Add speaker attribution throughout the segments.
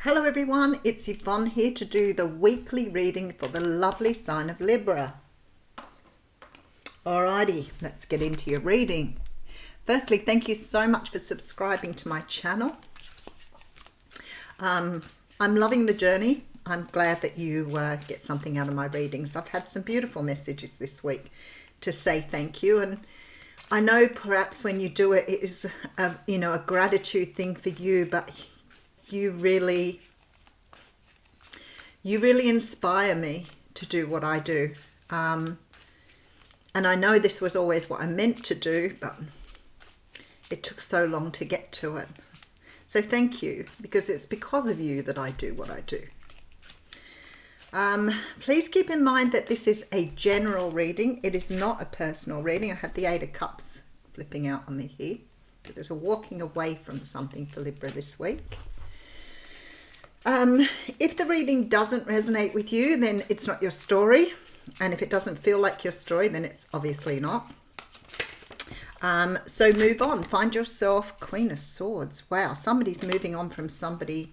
Speaker 1: Hello everyone, it's Yvonne here to do the weekly reading for the lovely sign of Libra. Alrighty, let's get into your reading. Firstly, thank you so much for subscribing to my channel. I'm loving the journey. I'm glad that you get something out of my readings. I've had some beautiful messages this week to say thank you, and I know perhaps when you do it, it is a gratitude thing for you, but you really inspire me to do what I do. And I know this was always what I meant to do, but it took so long to get to it. So thank you, because it's because of you that I do what I do. Please keep in mind that this is a general reading. It is not a personal reading. I have the Eight of Cups flipping out on me here. There's a walking away from something for Libra this week. If the reading doesn't resonate with you, then it's not your story. And if it doesn't feel like your story, then it's obviously not. So move on. Find yourself Queen of Swords. Wow, somebody's moving on from somebody.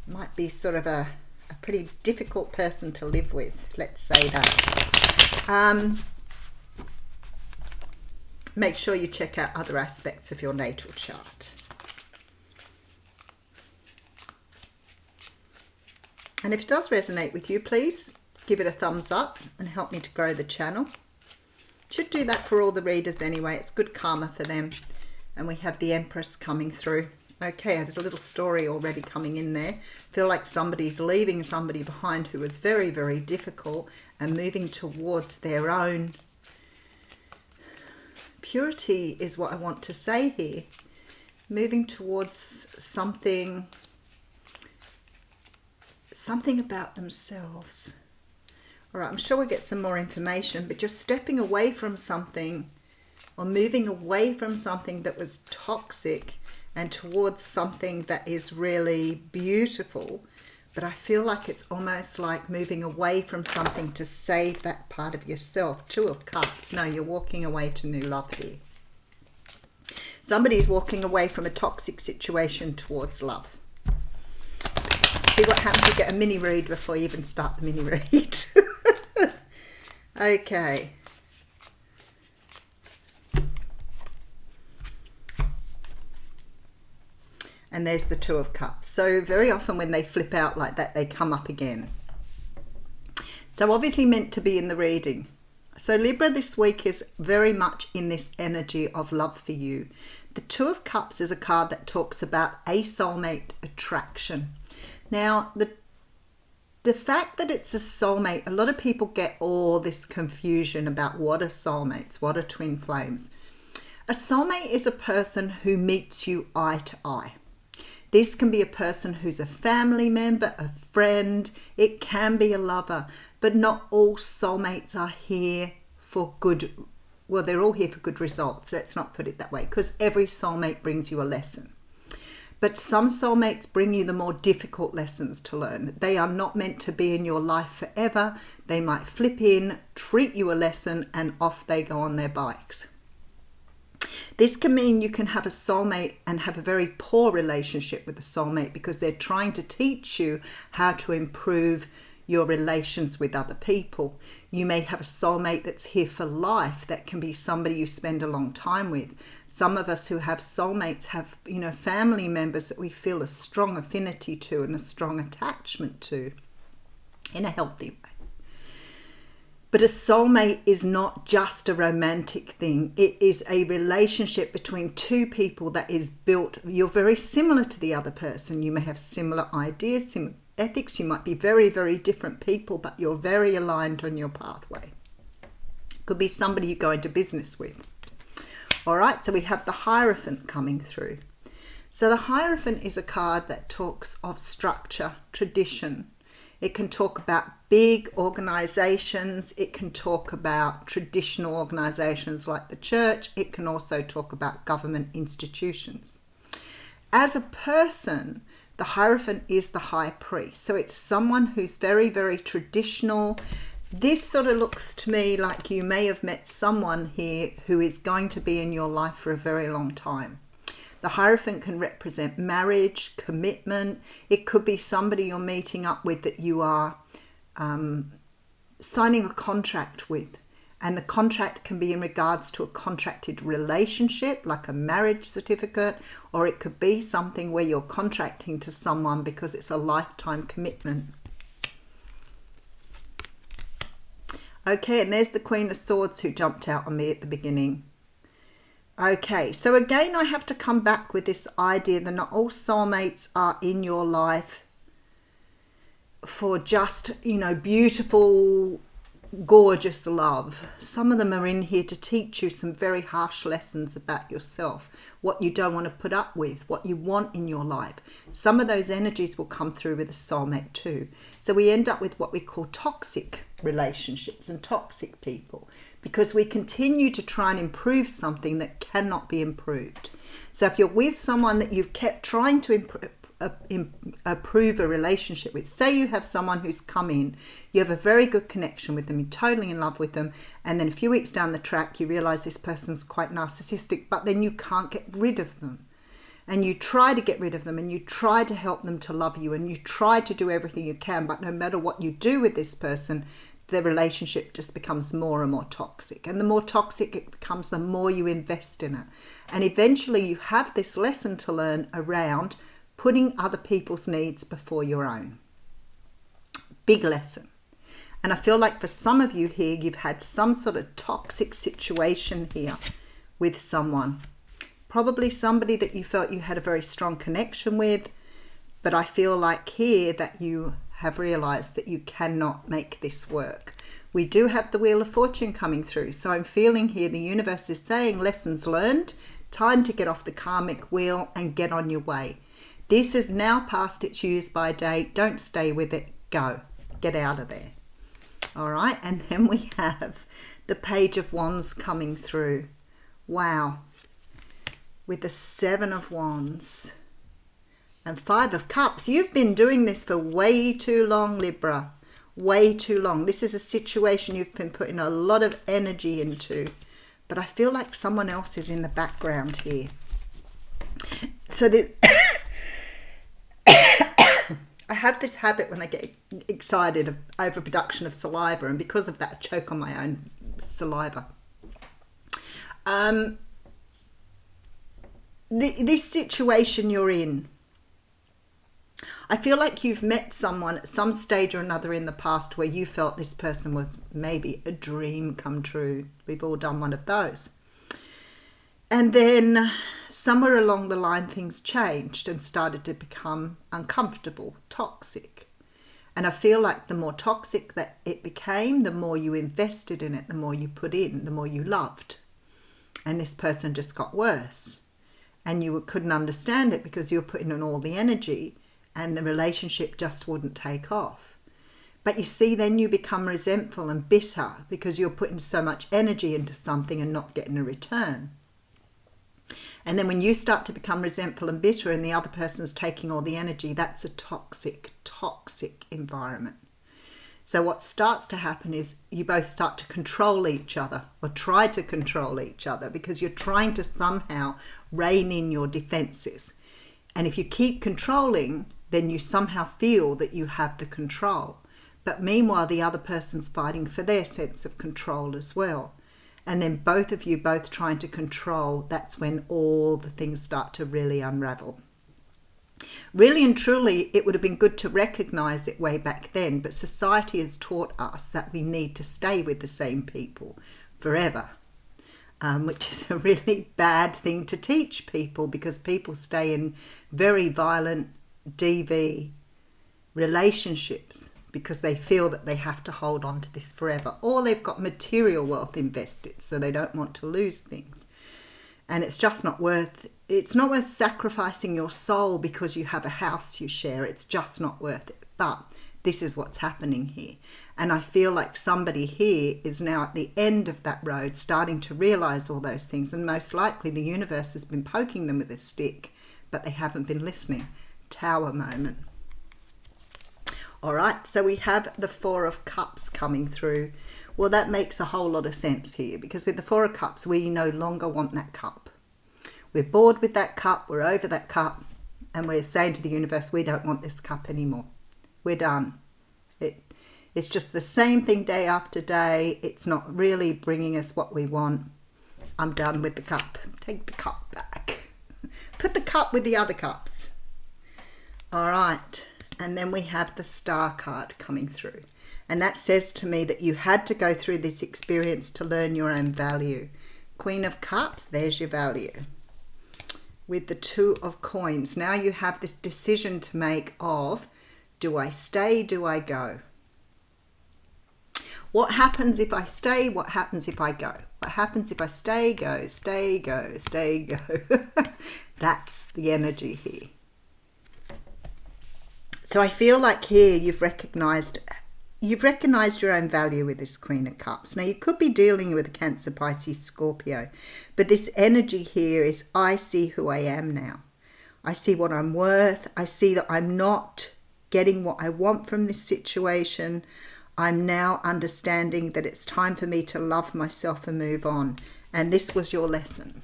Speaker 1: Might be sort of a pretty difficult person to live with. Let's say that. Make sure you check out other aspects of your natal chart. And if it does resonate with you, please give it a thumbs up and help me to grow the channel. Should do that for all the readers anyway. It's good karma for them. And we have the Empress coming through. Okay, there's a little story already coming in there. Feel like somebody's leaving somebody behind who was very, very difficult and moving towards their own purity is what I want to say here. Moving towards something about themselves. All right, I'm sure we'll get some more information, but you're stepping away from something or moving away from something that was toxic and towards something that is really beautiful. But I feel like it's almost like moving away from something to save that part of yourself. Two of Cups. No, you're walking away to new love here. Somebody's walking away from a toxic situation towards love. See what happens, you get a mini read before you even start the mini read. Okay. And there's the Two of Cups. So very often when they flip out like that, they come up again. So obviously meant to be in the reading. So Libra this week is very much in this energy of love for you. The Two of Cups is a card that talks about a soulmate attraction. Now, the fact that it's a soulmate, a lot of people get all this confusion about what are soulmates, what are twin flames. A soulmate is a person who meets you eye to eye. This can be a person who's a family member, a friend, it can be a lover, but not all soulmates are here for good. Well, they're all here for good results. Let's not put it that way, because every soulmate brings you a lesson. But some soulmates bring you the more difficult lessons to learn. They are not meant to be in your life forever. They might flip in, treat you a lesson, and off they go on their bikes. This can mean you can have a soulmate and have a very poor relationship with a soulmate because they're trying to teach you how to improve your relations with other people. You may have a soulmate that's here for life. That can be somebody you spend a long time with. Some of us who have soulmates have, family members that we feel a strong affinity to and a strong attachment to in a healthy way. But a soulmate is not just a romantic thing. It is a relationship between two people that is built. You're very similar to the other person. You may have similar ideas, similar ethics. You might be very, very different people, but you're very aligned on your pathway. Could be somebody you go into business with. All right, so we have the Hierophant coming through. So the Hierophant is a card that talks of structure, tradition. It can talk about big organizations. It can talk about traditional organizations like the church. It can also talk about government institutions. As a person, the Hierophant is the high priest. So it's someone who's very, very traditional. This sort of looks to me like you may have met someone here who is going to be in your life for a very long time. The Hierophant can represent marriage, commitment. It could be somebody you're meeting up with that you are signing a contract with. And the contract can be in regards to a contracted relationship, like a marriage certificate, or it could be something where you're contracting to someone because it's a lifetime commitment. Okay, and there's the Queen of Swords who jumped out on me at the beginning. Okay, so again, I have to come back with this idea that not all soulmates are in your life for just, you know, beautiful, gorgeous love. Some of them are in here to teach you some very harsh lessons about yourself, what you don't want to put up with, what you want in your life. Some of those energies will come through with a soulmate too. So we end up with what we call toxic relationships and toxic people, because we continue to try and improve something that cannot be improved. So if you're with someone that you've kept trying to improve a relationship with, say you have someone who's come in, you have a very good connection with them, you're totally in love with them, and then a few weeks down the track you realize this person's quite narcissistic, but then you can't get rid of them, and you try to get rid of them, and you try to help them to love you, and you try to do everything you can, but no matter what you do with this person, the relationship just becomes more and more toxic. And the more toxic it becomes, the more you invest in it, and eventually you have this lesson to learn around putting other people's needs before your own. Big lesson. And I feel like for some of you here, you've had some sort of toxic situation here with someone. Probably somebody that you felt you had a very strong connection with, but I feel like here that you have realized that you cannot make this work. We do have the Wheel of Fortune coming through. So I'm feeling here the universe is saying lessons learned, time to get off the karmic wheel and get on your way. This is now past its use by date. Don't stay with it. Go. Get out of there. All right. And then we have the Page of Wands coming through. Wow. With the Seven of Wands and Five of Cups. You've been doing this for way too long, Libra. Way too long. This is a situation you've been putting a lot of energy into. But I feel like someone else is in the background here. So the... I have this habit when I get excited of overproduction of saliva, and because of that I choke on my own saliva. This situation you're in, I feel like you've met someone at some stage or another in the past where you felt this person was maybe a dream come true. We've all done one of those. And then somewhere along the line things changed and started to become uncomfortable, toxic. And I feel like the more toxic that it became, the more you invested in it, the more you put in, the more you loved. And this person just got worse. And you couldn't understand it because you were putting in all the energy and the relationship just wouldn't take off. But you see, then you become resentful and bitter because you're putting so much energy into something and not getting a return. And then when you start to become resentful and bitter and the other person's taking all the energy, that's a toxic, toxic environment. So what starts to happen is you both start to control each other or try to control each other because you're trying to somehow rein in your defenses. And if you keep controlling, then you somehow feel that you have the control. But meanwhile, the other person's fighting for their sense of control as well. And then both of you both trying to control, that's when all the things start to really unravel. Really and truly, it would have been good to recognize it way back then, but society has taught us that we need to stay with the same people forever, which is a really bad thing to teach people because people stay in very violent DV relationships because they feel that they have to hold on to this forever, or they've got material wealth invested so they don't want to lose things. And it's just not worth sacrificing your soul because you have a house you share. It's just not worth it. But this is what's happening here. And I feel like somebody here is now at the end of that road starting to realize all those things, and most likely the universe has been poking them with a stick, but they haven't been listening. Tower moment. All right, so we have the Four of Cups coming through. Well, that makes a whole lot of sense here because with the Four of Cups, we no longer want that cup. We're bored with that cup. We're over that cup. And we're saying to the universe, we don't want this cup anymore. We're done. It's just the same thing day after day. It's not really bringing us what we want. I'm done with the cup. Take the cup back. Put the cup with the other cups. All right. And then we have the Star card coming through. And that says to me that you had to go through this experience to learn your own value. Queen of Cups, there's your value. With the Two of Coins, now you have this decision to make of, do I stay, do I go? What happens if I stay? What happens if I go? What happens if I stay, go, stay, go, stay, go? That's the energy here. So I feel like here you've recognized your own value with this Queen of Cups. Now you could be dealing with a Cancer, Pisces, Scorpio, but this energy here is I see who I am now. I see what I'm worth. I see that I'm not getting what I want from this situation. I'm now understanding that it's time for me to love myself and move on. And this was your lesson.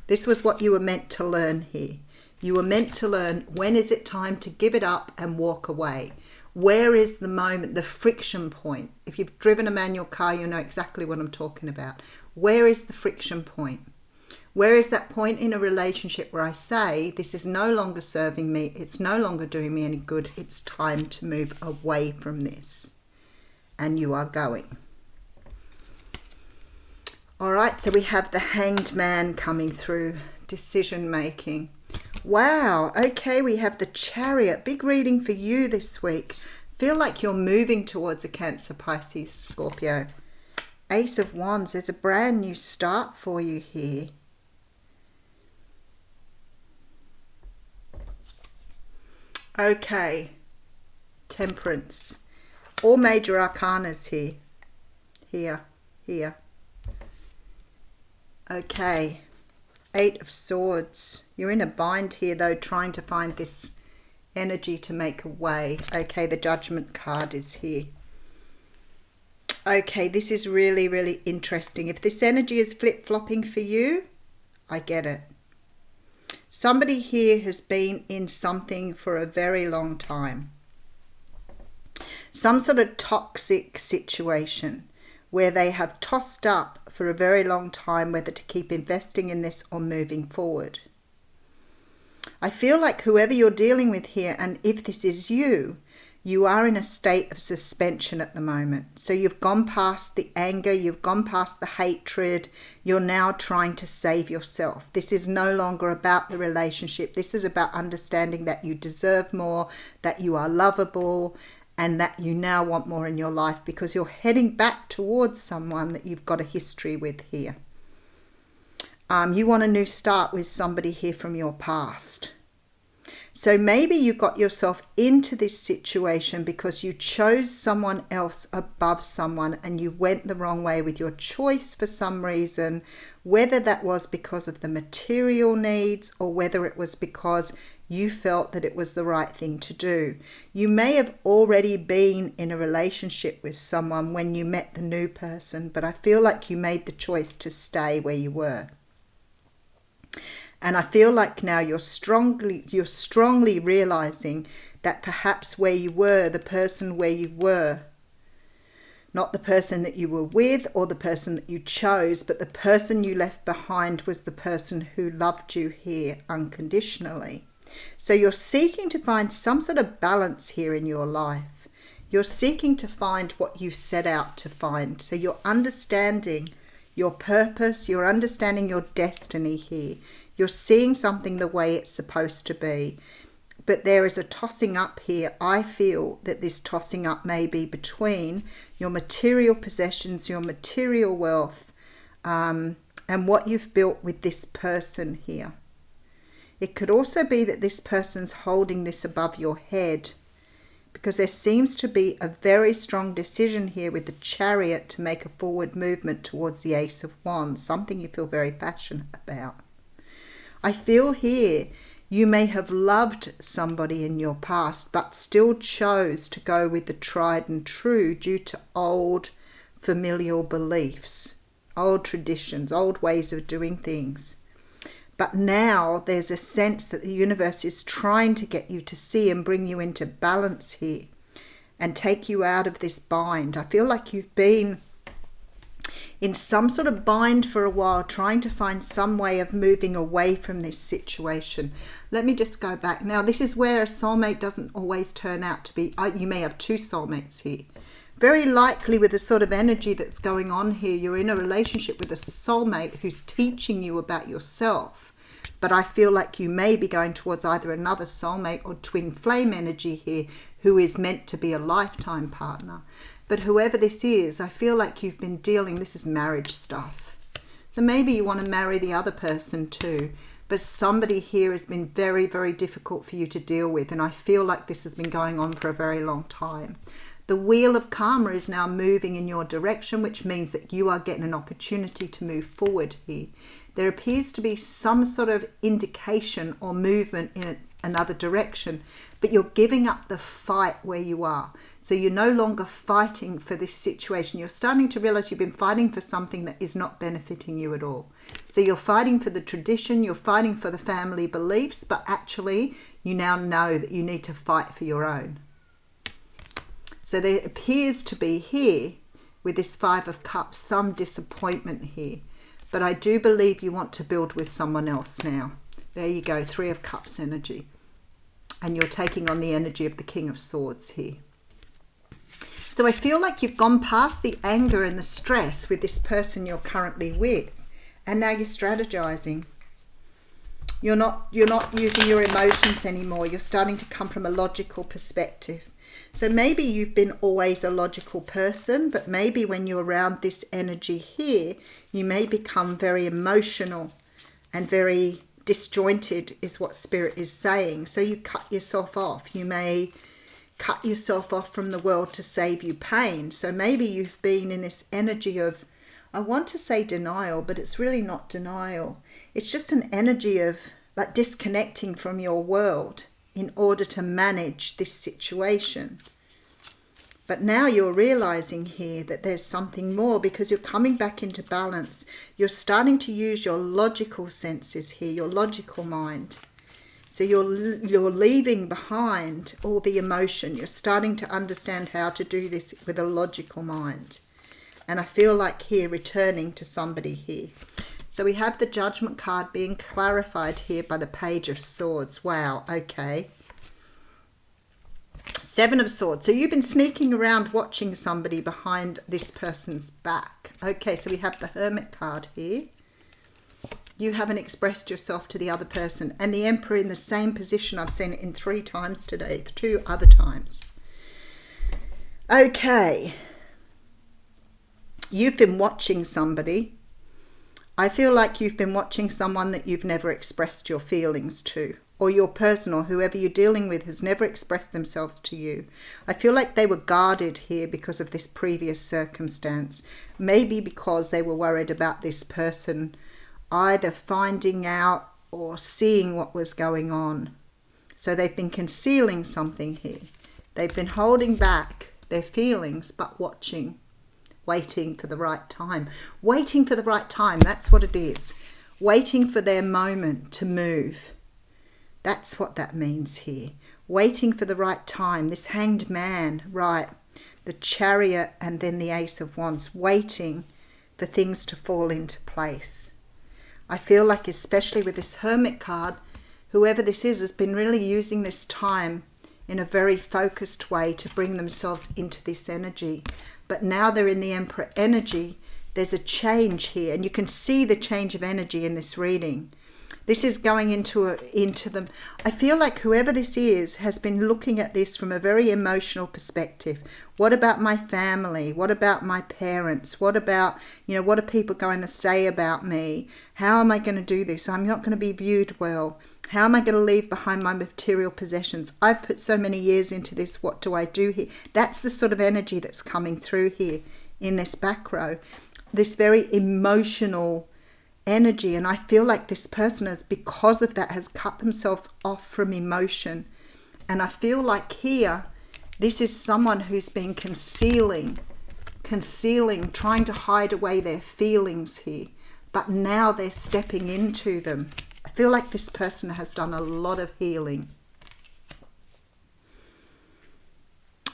Speaker 1: This was what you were meant to learn here. You were meant to learn, when is it time to give it up and walk away? Where is the moment, the friction point? If you've driven a manual car, you know exactly what I'm talking about. Where is the friction point? Where is that point in a relationship where I say, this is no longer serving me, it's no longer doing me any good, it's time to move away from this. And you are going. All right, so we have the Hanged Man coming through, decision making. Wow, okay, we have the Chariot. Big reading for you this week. Feel like you're moving towards a Cancer, Pisces, Scorpio. Ace of Wands, there's a brand new start for you here. Okay, Temperance. All major arcanas here. Here. Okay. Eight of Swords. You're in a bind here though, trying to find this energy to make a way. Okay, the Judgment card is here. Okay, this is really, really interesting. If this energy is flip-flopping for you, I get it. Somebody here has been in something for a very long time. Some sort of toxic situation where they have tossed up for a very long time whether to keep investing in this or moving forward. I feel like whoever you're dealing with here, and if this is you, you are in a state of suspension at the moment. So you've gone past the anger, you've gone past the hatred, you're now trying to save yourself. This is no longer about the relationship. This is about understanding that you deserve more, that you are lovable, and that you now want more in your life because you're heading back towards someone that you've got a history with here. You want a new start with somebody here from your past. So maybe you got yourself into this situation because you chose someone else above someone and you went the wrong way with your choice for some reason, whether that was because of the material needs or whether it was because you felt that it was the right thing to do. You may have already been in a relationship with someone when you met the new person, but I feel like you made the choice to stay where you were. And I feel like now you're strongly realizing that perhaps where you were, the person where you were, not the person that you were with or the person that you chose, but the person you left behind was the person who loved you here unconditionally. So you're seeking to find some sort of balance here in your life. You're seeking to find what you set out to find. So you're understanding your purpose, you're understanding your destiny here. You're seeing something the way it's supposed to be. But there is a tossing up here. I feel that this tossing up may be between your material possessions, your material wealth, and what you've built with this person here. It could also be that this person's holding this above your head because there seems to be a very strong decision here with the Chariot to make a forward movement towards the Ace of Wands, something you feel very passionate about. I feel here you may have loved somebody in your past but still chose to go with the tried and true due to old familial beliefs, old traditions, old ways of doing things. But now there's a sense that the universe is trying to get you to see and bring you into balance here and take you out of this bind. I feel like you've been in some sort of bind for a while, trying to find some way of moving away from this situation. Let me just go back. Now, this is where a soulmate doesn't always turn out to be. You may have two soulmates here. Very likely with the sort of energy that's going on here, you're in a relationship with a soulmate who's teaching you about yourself. But I feel like you may be going towards either another soulmate or twin flame energy here who is meant to be a lifetime partner. But whoever this is, I feel like you've been dealing, this is marriage stuff. So maybe you want to marry the other person too. But somebody here has been very, very difficult for you to deal with. And I feel like this has been going on for a very long time. The wheel of karma is now moving in your direction, which means that you are getting an opportunity to move forward here. There appears to be some sort of indication or movement in another direction, but you're giving up the fight where you are. So you're no longer fighting for this situation. You're starting to realize you've been fighting for something that is not benefiting you at all. So you're fighting for the tradition, you're fighting for the family beliefs, but actually you now know that you need to fight for your own. So there appears to be here, with this Five of Cups, some disappointment here. But I do believe you want to build with someone else now. There you go, Three of Cups energy. And you're taking on the energy of the King of Swords here. So I feel like you've gone past the anger and the stress with this person you're currently with. And now you're strategizing. You're not using your emotions anymore. You're starting to come from a logical perspective. So maybe you've been always a logical person, but maybe when you're around this energy here, you may become very emotional and very disjointed is what Spirit is saying. So you cut yourself off. You may cut yourself off from the world to save you pain. So maybe you've been in this energy of, I want to say denial, but it's really not denial. It's just an energy of like disconnecting from your world in order to manage this situation. But now you're realizing here that there's something more because you're coming back into balance. You're starting to use your logical senses here, your logical mind. So you're leaving behind all the emotion. You're starting to understand how to do this with a logical mind. And I feel like here returning to somebody here. So we have the Judgment card being clarified here by the Page of Swords. Wow, okay. Seven of Swords. So you've been sneaking around watching somebody behind this person's back. Okay, so we have the Hermit card here. You haven't expressed yourself to the other person. And the Emperor in the same position. I've seen it in 3 times today, 2 other times. Okay. You've been watching somebody. I feel like you've been watching someone that you've never expressed your feelings to, or your person or whoever you're dealing with has never expressed themselves to you. I feel like they were guarded here because of this previous circumstance. Maybe because they were worried about this person either finding out or seeing what was going on. So they've been concealing something here. They've been holding back their feelings but watching. Waiting for the right time. Waiting for the right time, that's what it is. Waiting for their moment to move. That's what that means here. Waiting for the right time. This Hanged Man, right. The Chariot and then the Ace of Wands. Waiting for things to fall into place. I feel like especially with this Hermit card, whoever this is has been really using this time in a very focused way to bring themselves into this energy. But now they're in the Emperor energy. There's a change here, and you can see the change of energy in this reading. This is going into them. I feel like whoever this is has been looking at this from a very emotional perspective. What about my family? What about my parents? What about, what are people going to say about me? How am I going to do this? I'm not going to be viewed well. How am I going to leave behind my material possessions? I've put so many years into this. What do I do here? That's the sort of energy that's coming through here in this back row. This very emotional energy. And I feel like this person has, because of that, has cut themselves off from emotion. And I feel like here, this is someone who's been concealing, trying to hide away their feelings here. But now they're stepping into them. I feel like this person has done a lot of healing.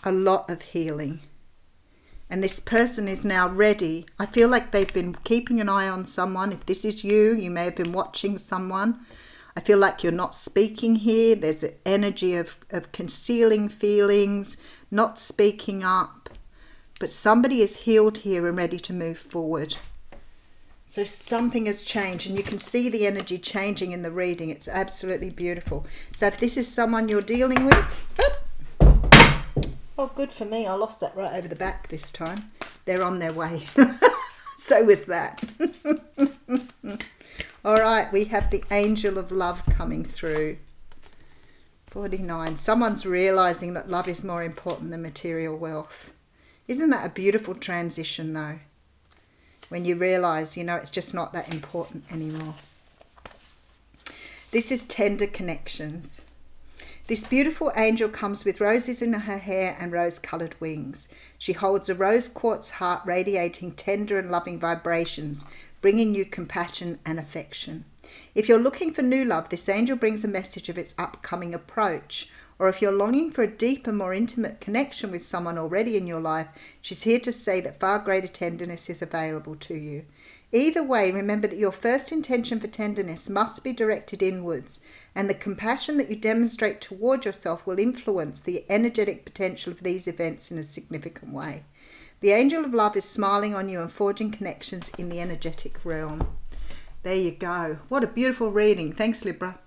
Speaker 1: A lot of healing. And this person is now ready. I feel like they've been keeping an eye on someone. If this is you, you may have been watching someone. I feel like you're not speaking here. There's an energy of concealing feelings, not speaking up. But somebody is healed here and ready to move forward. So something has changed, and you can see the energy changing in the reading. It's absolutely beautiful. So if this is someone you're dealing with, oh, good for me. I lost that right over the back this time. They're on their way. So was that. All right, we have the angel of love coming through. 49. Someone's realizing that love is more important than material wealth. Isn't that a beautiful transition, though? When you realize, you know, it's just not that important anymore. This is tender connections. This beautiful angel comes with roses in her hair and rose-coloured wings. She holds a rose quartz heart radiating tender and loving vibrations, bringing you compassion and affection. If you're looking for new love, this angel brings a message of its upcoming approach. Or if you're longing for a deeper, more intimate connection with someone already in your life, she's here to say that far greater tenderness is available to you. Either way, remember that your first intention for tenderness must be directed inwards, and the compassion that you demonstrate toward yourself will influence the energetic potential of these events in a significant way. The angel of love is smiling on you and forging connections in the energetic realm. There you go. What a beautiful reading. Thanks, Libra.